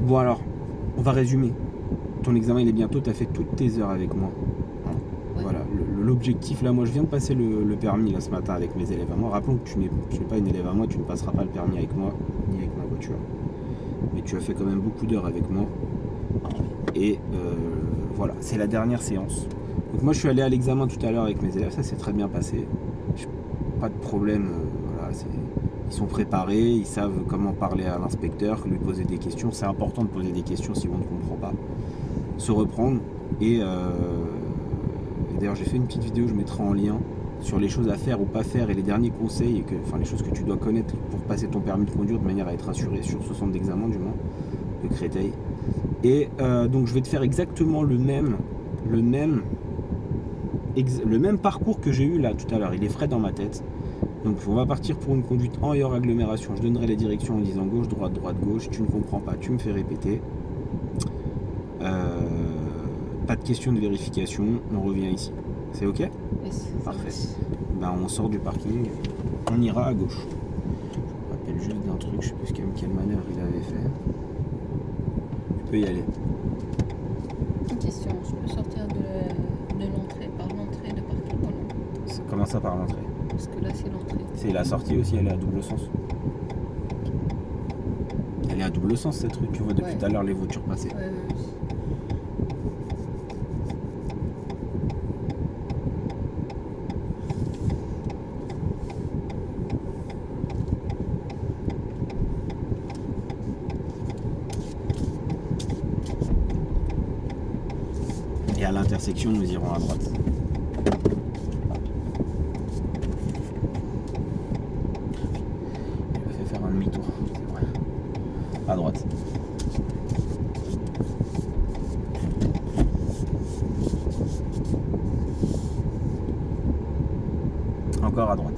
Bon alors, on va résumer. Ton examen il est bientôt, tu as fait toutes tes heures avec moi. Ouais. Voilà, l'objectif là, moi je viens de passer le permis là ce matin avec mes élèves à moi. Rappelons que tu n'es pas une élève à moi, tu ne passeras pas le permis avec moi, ni avec ma voiture. Mais tu as fait quand même beaucoup d'heures avec moi. Et voilà, c'est la dernière séance. Donc moi je suis allé à l'examen tout à l'heure avec mes élèves, ça s'est très bien passé. Pas de problème, voilà, ils sont préparés, ils savent comment parler à l'inspecteur, lui poser des questions. C'est important de poser des questions si on ne comprend pas. Se reprendre et d'ailleurs j'ai fait une petite vidéo, je mettrai en lien sur les choses à faire ou pas faire et les derniers conseils, enfin les choses que tu dois connaître pour passer ton permis de conduire de manière à être assuré sur ce centre d'examen du moins de Créteil. Et donc je vais te faire exactement le même parcours que j'ai eu là tout à l'heure. Il est frais dans ma tête. Donc on va partir pour une conduite en et hors agglomération. Je donnerai les directions en disant gauche, droite, droite, gauche. Tu ne comprends pas, tu me fais répéter. Pas de question de vérification, on revient ici. C'est ok? Yes, Parfait. Ben, on sort du parking, on ira à gauche. Je me rappelle juste d'un truc, je sais plus quelle manœuvre il avait fait. Tu peux y aller. Une question, je peux sortir de l'entrée par l'entrée de parking ou non? Comment ça par l'entrée? Parce que là c'est l'entrée. C'est la sortie aussi, elle est à double sens. Elle est à double sens cette rue, tu vois depuis tout à l'heure les voitures passer. Ouais. Et à l'intersection, nous irons à droite. Il m'a fait faire un demi-tour, c'est vrai. À droite. Encore à droite.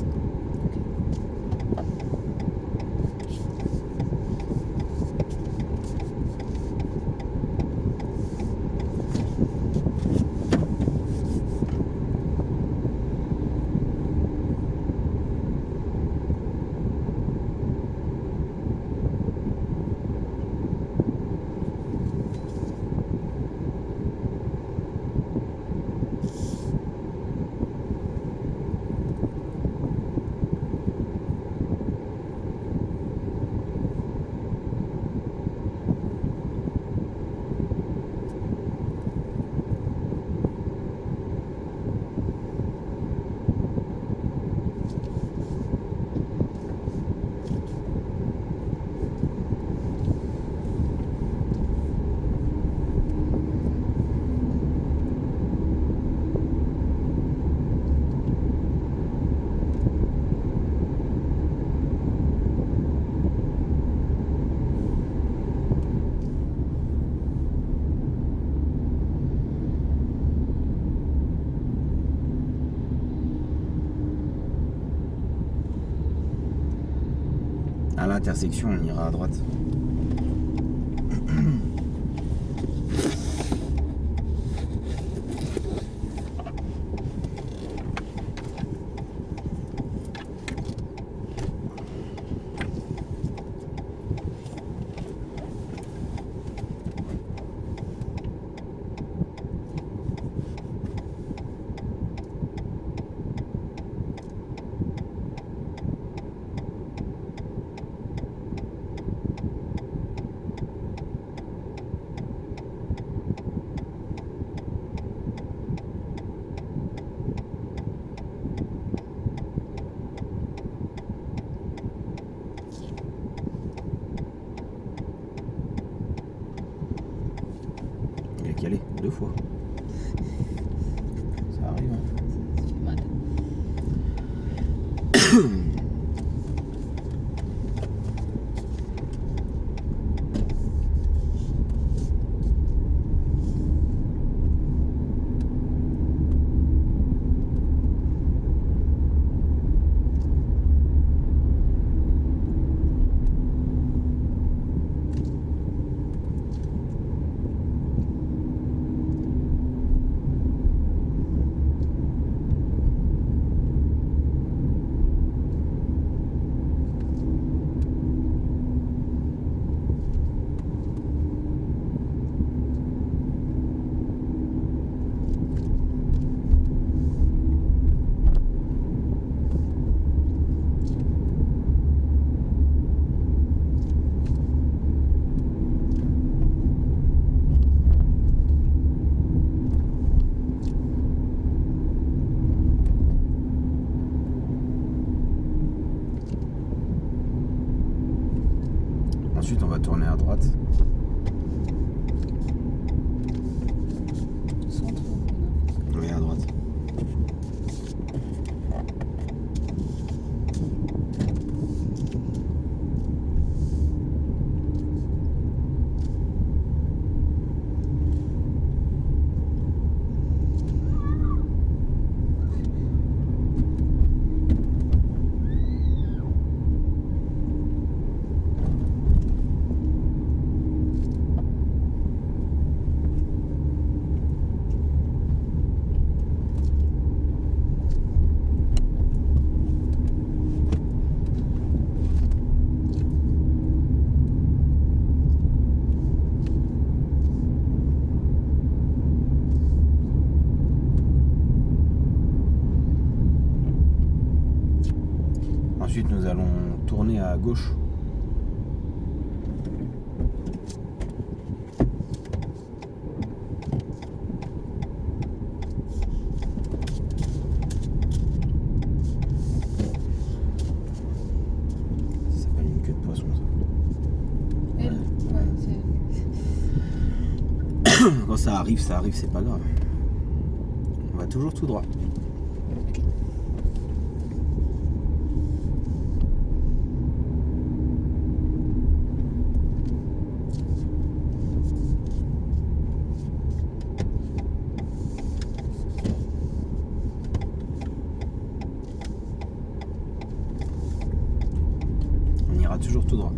À l'intersection, on ira à droite. Il y a qu'y aller 2 fois. Ça arrive. C'est mal. Ensuite, on va tourner à droite. Centre. Oui, à droite. Ensuite, nous allons tourner à gauche. Ça s'appelle une queue de poisson, ça. Elle, ouais, c'est. Quand ça arrive, c'est pas grave. On va toujours tout droit. On ira toujours tout droit.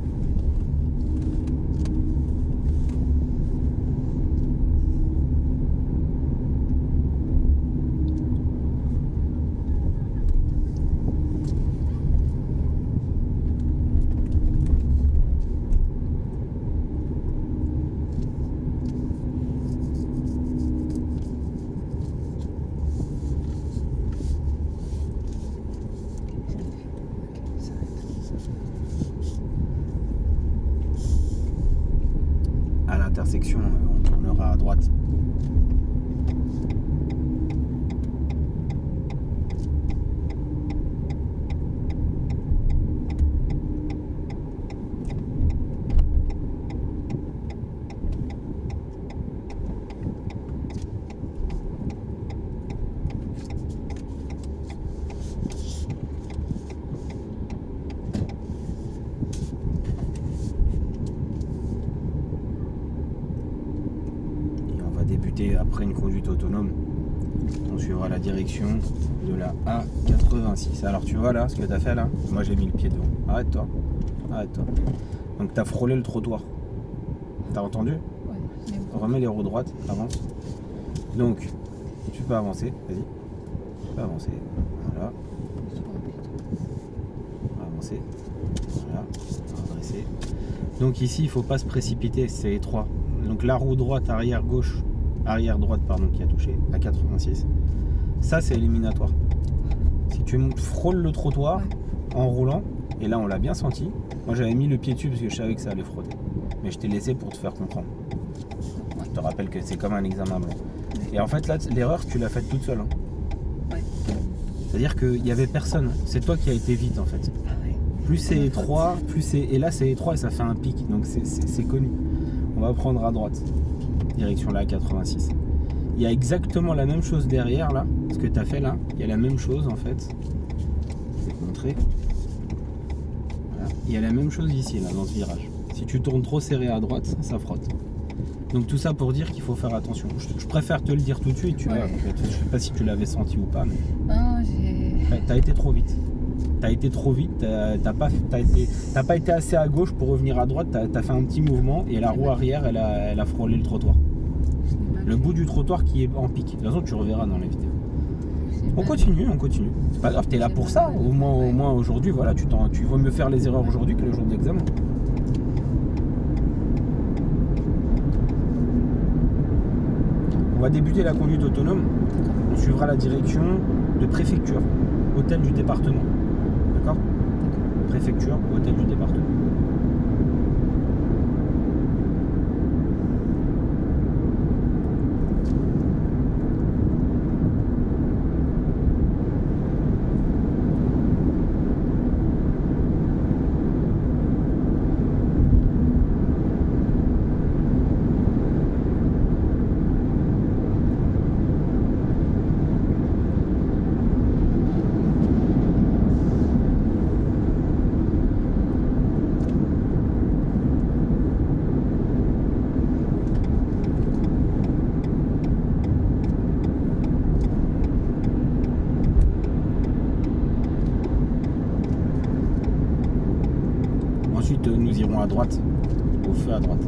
À l'intersection, on tournera à droite. Débuter après une conduite autonome, on suivra la direction de la A86. Alors tu vois là ce que tu as fait là, moi j'ai mis le pied devant. Arrête-toi. Donc tu as frôlé le trottoir. T'as entendu? Ouais, Remets les roues droites, avance. Donc tu peux avancer, vas-y. Tu peux avancer. Voilà. Avancer. Voilà. Redresser. Donc ici il faut pas se précipiter, c'est étroit. Donc la roue droite, arrière droite pardon, qui a touché à 86. Ça c'est éliminatoire. Si tu frôles le trottoir en roulant, et là on l'a bien senti, moi j'avais mis le pied dessus parce que je savais que ça allait frotter. Mais je t'ai laissé pour te faire comprendre. Je te rappelle que c'est comme un examen blanc. Et en fait là l'erreur tu l'as faite toute seule. Hein. Ouais. C'est-à-dire qu'il n'y avait personne. C'est toi qui as été vite en fait. Plus c'est étroit, et là c'est étroit et ça fait un pic. Donc c'est connu. On va prendre à droite. Direction la 86. Il y a exactement la même chose derrière là, ce que tu as fait là, il y a la même chose en fait. Je vais te montrer. Voilà. Il y a la même chose ici là dans ce virage. Si tu tournes trop serré à droite, ça frotte. Donc tout ça pour dire qu'il faut faire attention. Je préfère te le dire tout de suite, tu vois. Je sais pas si tu l'avais senti ou pas, mais. Ah, t'as été trop vite. T'as été trop vite, t'as pas été assez à gauche pour revenir à droite, t'as fait un petit mouvement et la roue arrière elle a frôlé le trottoir. Le bout du trottoir qui est en pic. De toute façon tu reverras dans les vidéos. On continue. C'est pas grave, t'es là pour ça. Au moins aujourd'hui, voilà, tu vaut mieux faire les erreurs aujourd'hui que le jour de l'examen. On va débuter la conduite autonome. On suivra la direction de préfecture, hôtel du département. D'accord ? Préfecture, hôtel du département. nous irons à droite, au feu à droite.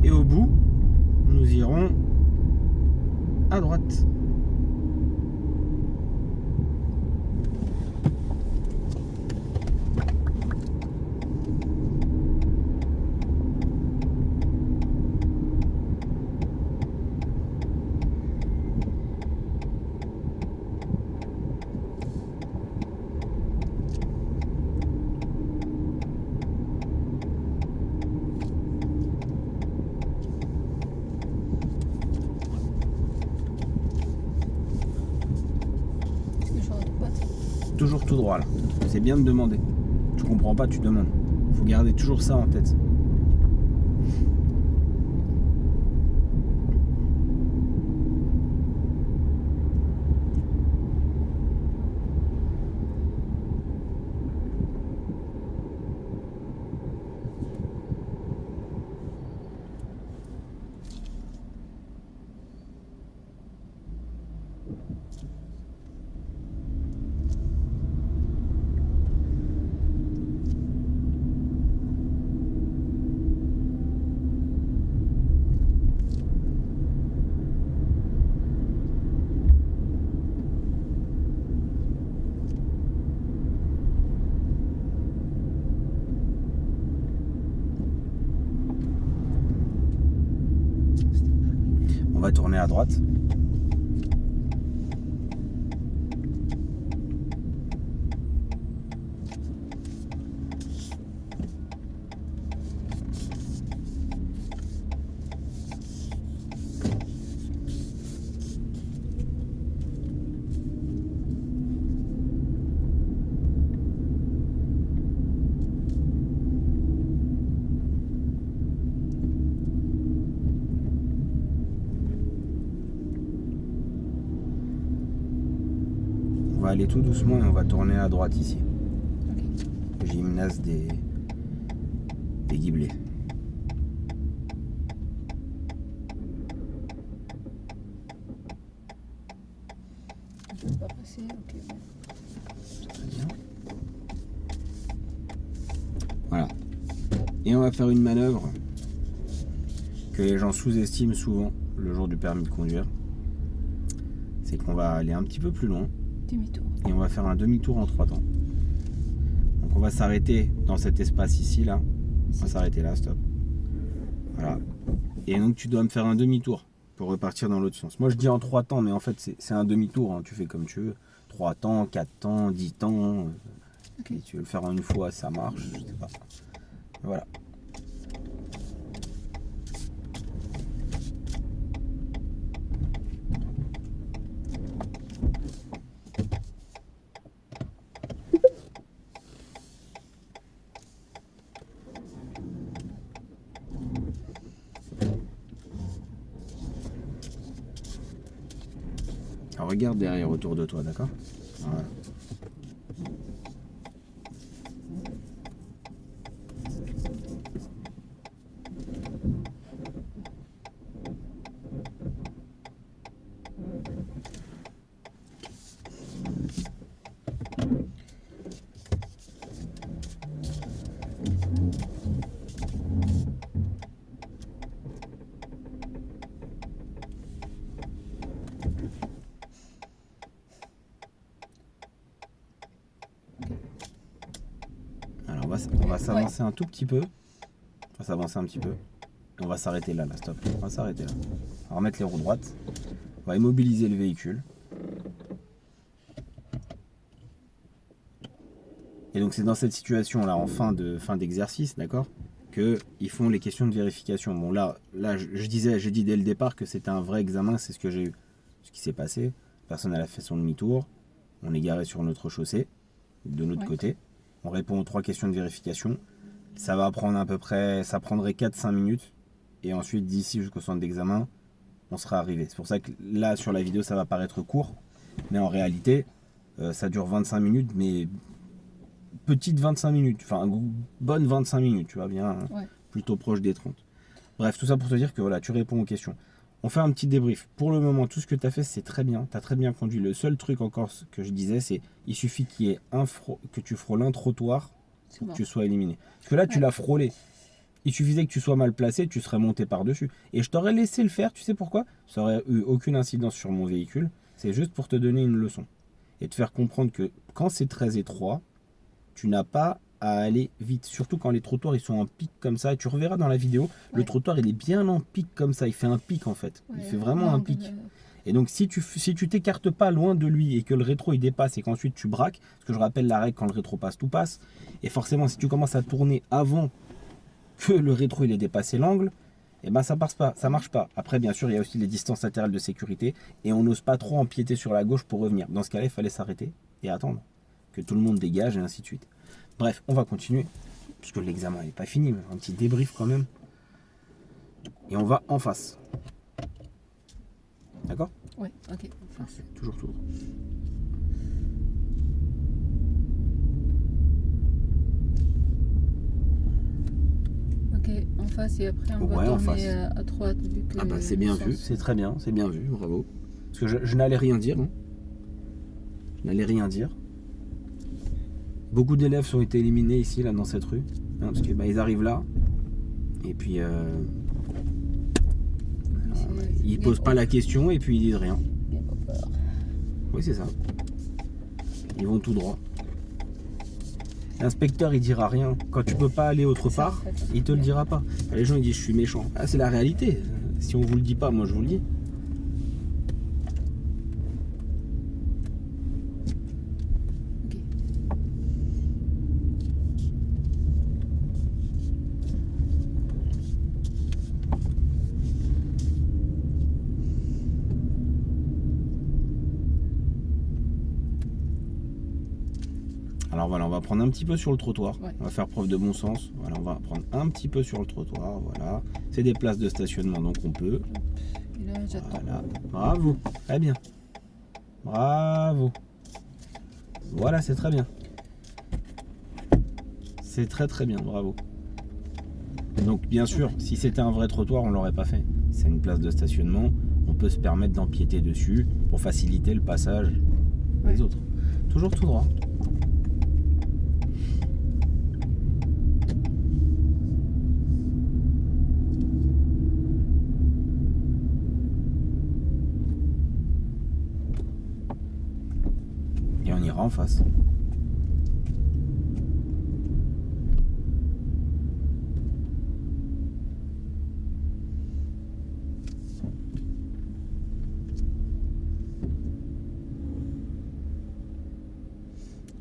Et au bout, nous irons à droite. Toujours tout droit là. C'est bien de demander. Tu comprends pas, tu demandes. Faut garder toujours ça en tête. On va tourner à droite. On va aller tout doucement et on va tourner à droite ici. Ok. Gymnase des Gibelets. Je ne peux pas passer, ok. Bon. Très bien. Voilà. Et on va faire une manœuvre que les gens sous-estiment souvent le jour du permis de conduire. C'est qu'on va aller un petit peu plus loin. Demi-tour. Et on va faire un demi-tour en 3 temps. Donc on va s'arrêter dans cet espace ici, là. On va s'arrêter là, stop. Voilà. Et donc tu dois me faire un demi-tour pour repartir dans l'autre sens. Moi je dis en 3 temps, mais en fait c'est un demi-tour, hein. Tu fais comme tu veux. 3 temps, 4 temps, 10 temps. Ok. Et tu veux le faire en une fois, ça marche, je sais pas. Voilà. Alors, regarde derrière autour de toi, d'accord? Voilà. va s'avancer un tout petit peu. On va s'avancer un petit peu. Et on va s'arrêter là, stop. On va s'arrêter là. On va remettre les roues droites. On va immobiliser le véhicule. Et donc c'est dans cette situation là, en fin d'exercice, d'accord, qu'ils font les questions de vérification. Bon là j'ai dit dès le départ que c'était un vrai examen, c'est ce que j'ai eu. Ce qui s'est passé, la personne elle a fait son demi-tour, on est garé sur notre chaussée, de notre côté, on répond aux 3 questions de vérification. Ça va prendre à peu près, ça prendrait 4-5 minutes, et ensuite d'ici jusqu'au centre d'examen, on sera arrivé. C'est pour ça que là sur la vidéo ça va paraître court, mais en réalité ça dure 25 minutes, mais petite 25 minutes, enfin bonne 25 minutes, tu vois bien, plutôt proche des 30. Bref, tout ça pour te dire que voilà, tu réponds aux questions. On fait un petit débrief. Pour le moment, tout ce que tu as fait, c'est très bien. Tu as très bien conduit. Le seul truc encore que je disais, c'est il suffit qu'il y ait que tu frôles un trottoir pour que tu sois éliminé. Parce que là, tu l'as frôlé. Il suffisait que tu sois mal placé, tu serais monté par-dessus. Et je t'aurais laissé le faire, tu sais pourquoi? Ça aurait eu aucune incidence sur mon véhicule. C'est juste pour te donner une leçon. Et te faire comprendre que quand c'est très étroit, tu n'as pas à aller vite, surtout quand les trottoirs ils sont en pic comme ça. Tu reverras dans la vidéo, le trottoir il est bien en pic comme ça, il fait un pic en fait, il fait vraiment un pic. Et donc si tu t'écartes pas loin de lui et que le rétro il dépasse et qu'ensuite tu braques, parce que je rappelle la règle, quand le rétro passe, tout passe, et forcément si tu commences à tourner avant que le rétro il ait dépassé l'angle, et ben ça passe pas, ça marche pas. Après bien sûr il y a aussi les distances latérales de sécurité et on n'ose pas trop empiéter sur la gauche pour revenir. Dans ce cas-là il fallait s'arrêter et attendre que tout le monde dégage et ainsi de suite. Bref, on va continuer, puisque l'examen n'est pas fini, mais un petit débrief quand même. Et on va en face. D'accord? Oui, ok, en face. Toujours tout droit. Ok, en face et après on va tourner à droite. Vu que ah bah c'est bien vu, c'est très bien, c'est bien vu, bravo. Parce que je n'allais rien dire, hein. Je n'allais rien dire. Beaucoup d'élèves ont été éliminés ici, là, dans cette rue. Hein, parce que ils arrivent là. Et puis ils posent pas la question et puis ils disent rien. Oui, c'est ça. Ils vont tout droit. L'inspecteur il dira rien. Quand tu peux pas aller autre part, il te le dira pas. Les gens ils disent je suis méchant. Ah, c'est la réalité. Si on vous le dit pas, moi je vous le dis. Alors voilà, on va prendre un petit peu sur le trottoir. On va faire preuve de bon sens. Voilà, on va prendre un petit peu sur le trottoir. Voilà. C'est des places de stationnement, donc on peut. Et là, j'attends. Voilà. Bravo. Très bien. Bravo. Voilà, c'est très bien. C'est très très bien. Bravo. Donc bien sûr, si c'était un vrai trottoir, on l'aurait pas fait. C'est une place de stationnement. On peut se permettre d'empiéter dessus pour faciliter le passage des autres. Toujours tout droit. Et on ira en face.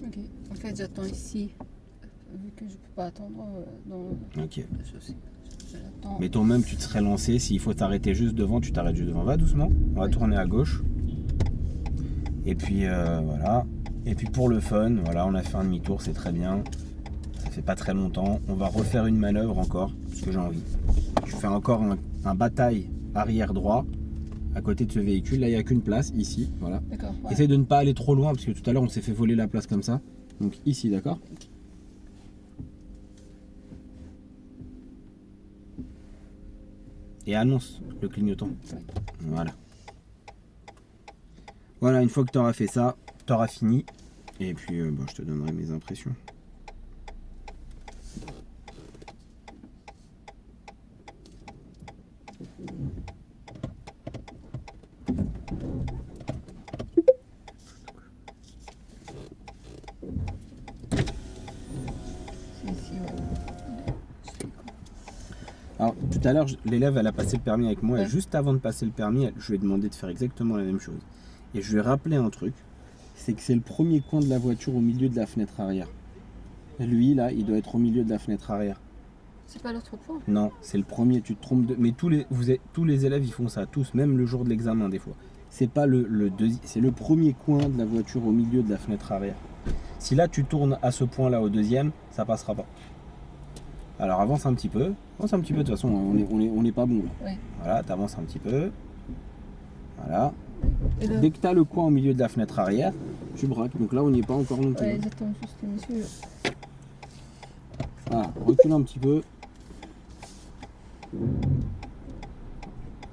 Ok, en fait j'attends ici, vu que je peux pas attendre dans Ok. la chaussée. J'attends. Mettons même tu te serais lancé, s'il faut t'arrêter juste devant, tu t'arrêtes juste devant. Va doucement, on va tourner à gauche. Et puis voilà. Et puis pour le fun, voilà, on a fait un demi-tour, c'est très bien. Ça fait pas très longtemps. On va refaire une manœuvre encore, parce que j'ai envie. Je fais encore un bataille arrière droit à côté de ce véhicule. Là, il n'y a qu'une place, ici, voilà. D'accord. Ouais. Essaye de ne pas aller trop loin, parce que tout à l'heure, on s'est fait voler la place comme ça. Donc ici, d'accord? Et annonce le clignotant. Voilà. Voilà, une fois que tu auras fait ça, tu auras fini. Et puis, je te donnerai mes impressions. C'est ici. Alors, tout à l'heure, l'élève, elle a passé le permis avec moi. Ouais. Et juste avant de passer le permis, je lui ai demandé de faire exactement la même chose. Et je lui ai rappelé un truc. C'est que c'est le premier coin de la voiture au milieu de la fenêtre arrière. Lui, là, il doit être au milieu de la fenêtre arrière. C'est pas l'autre point. Non, c'est le premier, tu te trompes de... Mais tous les élèves, ils font ça, tous, même le jour de l'examen, des fois. C'est pas le deuxième, c'est le premier coin de la voiture au milieu de la fenêtre arrière. Si là, tu tournes à ce point-là au deuxième, ça passera pas. Alors, avance un petit peu. Avance un petit peu, de toute façon, on n'est pas bon, là. Ouais. Voilà, t'avances un petit peu. Voilà. Et là, Dès que t'as le coin au milieu de la fenêtre arrière, tu braques. Donc là, on n'y est pas encore non plus. ouais, j'attends juste monsieur. Voilà, recule un petit peu.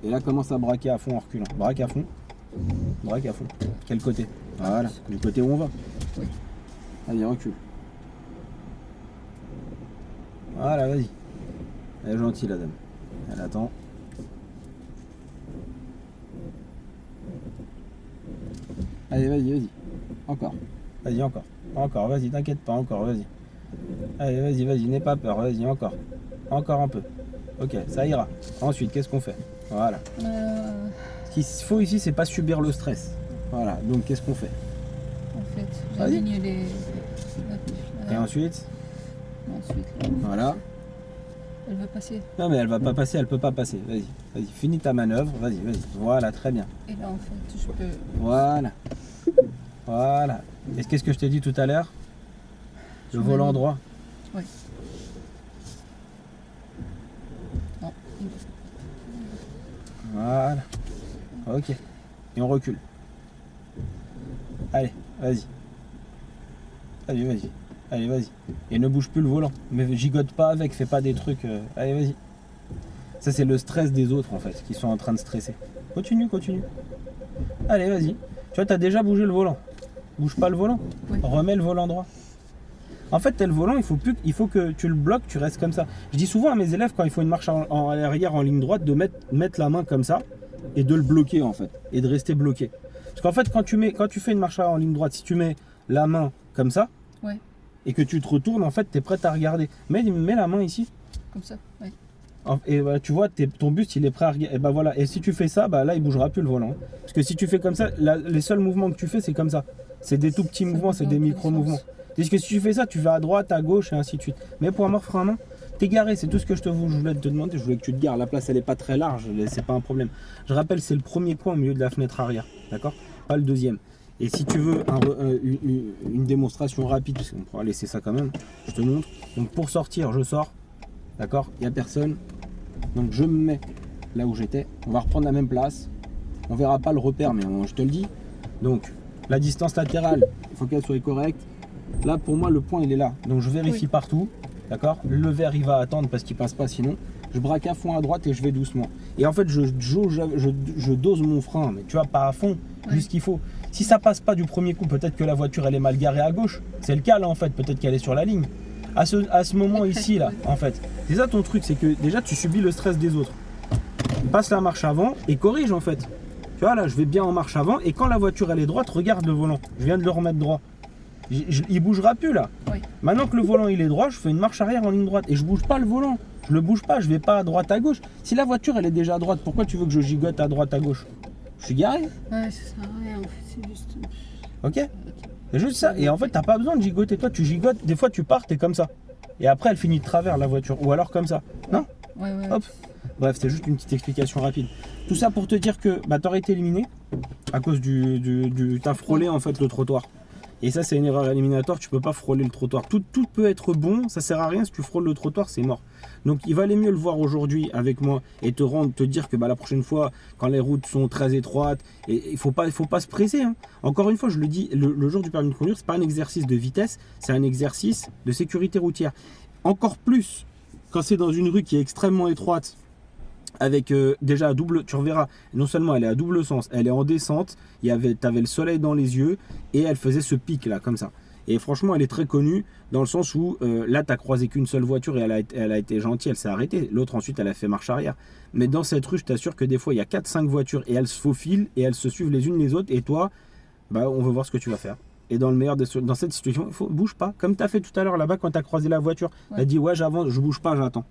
Et là, commence à braquer à fond en reculant. Braque à fond. Braque à fond. Quel côté? Voilà, du côté où on va. Oui. Allez, recule. Voilà, vas-y. Elle est gentille, la dame. Elle attend. Allez, vas-y. Encore. Vas-y, encore. Encore, vas-y, t'inquiète pas, encore, vas-y. Allez, vas-y, n'aie pas peur, vas-y, encore. Encore un peu. Ok, ça ira. Ensuite, qu'est-ce qu'on fait? Voilà. Ce qu'il faut ici, c'est pas subir le stress. Voilà, donc qu'est-ce qu'on fait? En fait, Vas-y. j'aligne les. Et ensuite, Ensuite, là, voilà. elle va passer. Non, mais elle va pas passer, elle peut pas passer. Vas-y, finis ta manœuvre, vas-y. Voilà, très bien. Et là, en fait, je peux. Voilà. Voilà. Et qu'est-ce que je t'ai dit tout à l'heure? Le Je volant m'aligne. droit. Oui. Non. Voilà. Ok. Et on recule. Allez, vas-y. Allez, vas-y. Et ne bouge plus le volant. Mais gigote pas avec, fais pas des trucs. Allez, vas-y. Ça, c'est le stress des autres, en fait, qui sont en train de stresser. Continue. Allez, vas-y. Tu vois, t'as déjà bougé le volant. Bouge pas le volant. Oui. Remets le volant droit. En fait, t'as le volant, il faut que tu le bloques, tu restes comme ça. Je dis souvent à mes élèves, quand il faut une marche en arrière en ligne droite, de mettre la main comme ça et de le bloquer, en fait. Et de rester bloqué. Parce qu'en fait, quand tu fais une marche en ligne droite, si tu mets la main comme ça, Ouais. et que tu te retournes, en fait, tu es prêt à regarder. Mets la main ici. Comme ça. Oui. Et voilà, tu vois, ton buste, il est prêt à regarder. Et bah voilà. Et si tu fais ça, bah là, il bougera plus le volant. Parce que si tu fais comme ça, les seuls mouvements que tu fais, c'est comme ça. C'est des tout petits Ça mouvements, va c'est dans des quel micro-mouvements. sens? Parce que si tu fais ça, tu vas à droite, à gauche, et ainsi de suite. Mais pour avoir frein à main, t'es garé. C'est tout ce que je voulais te demander. Je voulais que tu te gares. La place, elle est pas très large. C'est pas un problème. Je rappelle, c'est le premier coin au milieu de la fenêtre arrière. D'accord? Pas le deuxième. Et si tu veux une démonstration rapide, parce qu'on pourra laisser ça quand même, je te montre. Donc pour sortir, je sors. D'accord? Il n'y a personne. Donc je me mets là où j'étais. On va reprendre la même place. On verra pas le repère, mais je te le dis. Donc la distance latérale, il faut qu'elle soit correcte. Là pour moi le point il est là. Donc je vérifie Oui. partout. D'accord? Le verre il va attendre parce qu'il passe pas sinon. Je braque à fond à droite et je vais doucement. Et en fait je dose mon frein, mais tu vois pas à fond, Ouais. juste ce qu'il faut. Si ça passe pas du premier coup, peut-être que la voiture elle est mal garée à gauche. C'est le cas là en fait, peut-être qu'elle est sur la ligne. À ce moment ici là, en fait. C'est ça ton truc, c'est que déjà tu subis le stress des autres. Passe la marche avant et corrige en fait. Tu vois là, je vais bien en marche avant et quand la voiture elle est droite, regarde le volant. Je viens de le remettre droit. Il bougera plus là. Oui. Maintenant que le volant il est droit, je fais une marche arrière en ligne droite et je bouge pas le volant. Je le bouge pas, je vais pas à droite à gauche. Si la voiture elle est déjà à droite, pourquoi tu veux que je gigote à droite à gauche? Je suis garé. Ouais, ça sert à rien en fait, c'est juste. Ok? C'est juste ça. Et en fait, t'as pas besoin de gigoter. Toi, tu gigotes. Des fois, tu pars, t'es comme ça. Et après, elle finit de travers la voiture. Ou alors comme ça. Non? Ouais. Hop. Bref, c'est juste une petite explication rapide. Tout ça pour te dire que bah, t'aurais été éliminé à cause t'as frôlé en fait le trottoir. Et ça, c'est une erreur éliminatoire. Tu peux pas frôler le trottoir. Tout peut être bon. Ça sert à rien. Si tu frôles le trottoir, c'est mort. Donc, il valait mieux le voir aujourd'hui avec moi et te dire que bah, la prochaine fois, quand les routes sont très étroites, et il faut pas se presser. Hein. Encore une fois, je le dis, le jour du permis de conduire, c'est pas un exercice de vitesse, c'est un exercice de sécurité routière. Encore plus quand c'est dans une rue qui est extrêmement étroite. Avec déjà à double, tu reverras, non seulement elle est à double sens, elle est en descente, t'avais le soleil dans les yeux et elle faisait ce pic là comme ça. Et franchement elle est très connue dans le sens où là t'as croisé qu'une seule voiture et elle a été gentille, elle s'est arrêtée. L'autre ensuite elle a fait marche arrière. Mais dans cette rue je t'assure que des fois il y a 4-5 voitures et elles se faufilent et elles se suivent les unes les autres et toi, bah on veut voir ce que tu vas faire. Et dans cette situation, bouge pas, comme t'as fait tout à l'heure là-bas quand t'as croisé la voiture. Ouais. T'as dit ouais j'avance, je bouge pas, j'attends.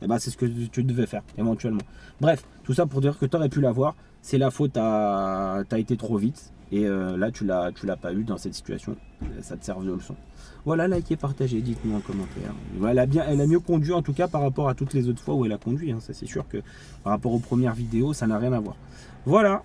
Et ben c'est ce que tu devais faire éventuellement. Bref, tout ça pour dire que tu aurais pu l'avoir. C'est la faute à t'as été trop vite. Et là tu l'as pas eu dans cette situation. Ça te sert de leçon. Voilà, likez, partagez, dites-nous en commentaire. Voilà, elle a mieux conduit en tout cas par rapport à toutes les autres fois où elle a conduit. Hein. Ça c'est sûr que par rapport aux premières vidéos, ça n'a rien à voir. Voilà.